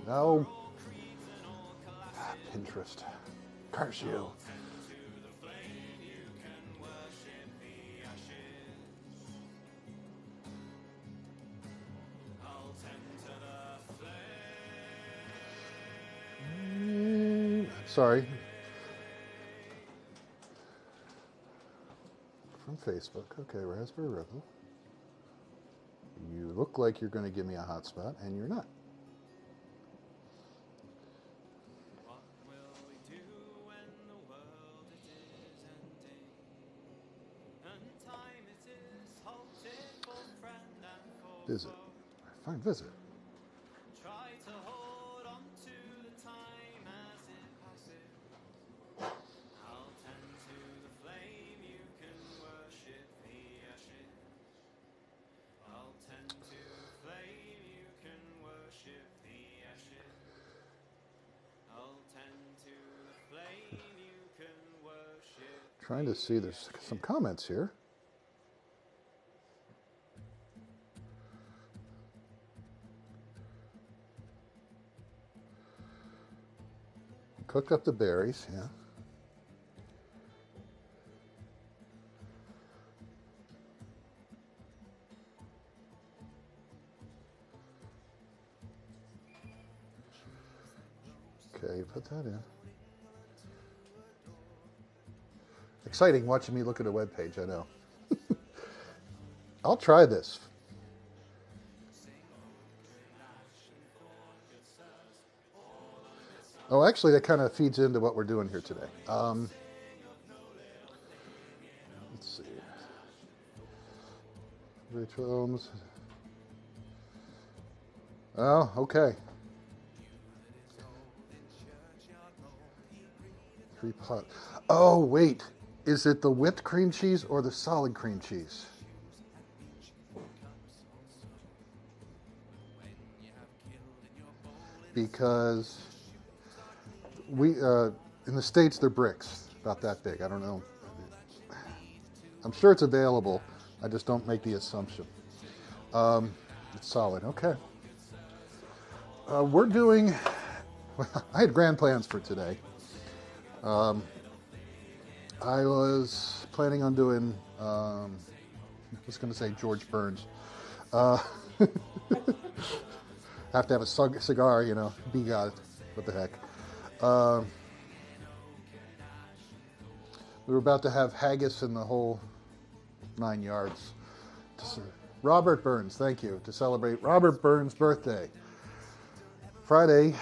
No. Pinterest. Curse you. Sorry. From Facebook. Okay, Raspberry Rebel. You look like you're going to give me a hotspot, and you're not. Visit. Find visit. Trying to see, there's some comments here. Cooked up the berries, yeah. Okay, put that in. Exciting watching me look at a web page, I know. I'll try this. Oh, actually, that kind of feeds into what we're doing here today. Let's see. Rachel Holmes. Oh, okay. 3 pot. Oh, wait. Is it the whipped cream cheese or the solid cream cheese? Because we in the States they're bricks, about that big. I don't know. I'm sure it's available. I just don't make the assumption. It's solid. Okay. We're doing. I had grand plans for today. I was planning on doing, I was going to say George Burns. Have to have a cigar, you know, be God, what the heck. We were about to have haggis in the whole 9 yards. Robert Burns, thank you, to celebrate Robert Burns' birthday. Friday,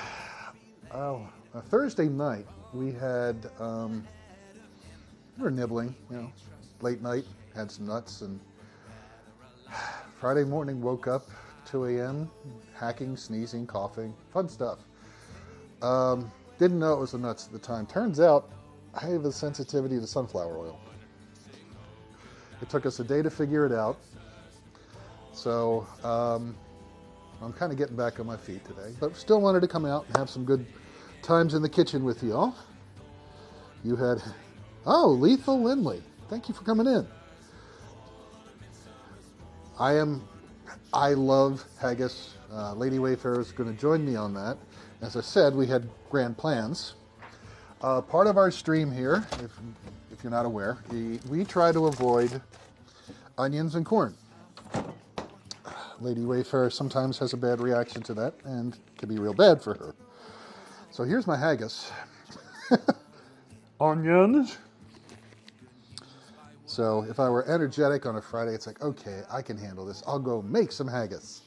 Thursday night, we had, we were nibbling, you know, late night, had some nuts, and Friday morning woke up, 2 a.m., hacking, sneezing, coughing, fun stuff. Didn't know it was the nuts at the time. Turns out I have a sensitivity to sunflower oil. It took us a day to figure it out. So I'm kind of getting back on my feet today, but still wanted to come out and have some good times in the kitchen with you all. You had... Oh, Lethal Lindley. Thank you for coming in. I love haggis. Lady Wayfarer is going to join me on that. As I said, we had grand plans. Part of our stream here, if you're not aware, we try to avoid onions and corn. Lady Wayfarer sometimes has a bad reaction to that, and it can be real bad for her. So here's my haggis. Onions. So if I were energetic on a Friday, it's like, okay, I can handle this. I'll go make some haggis.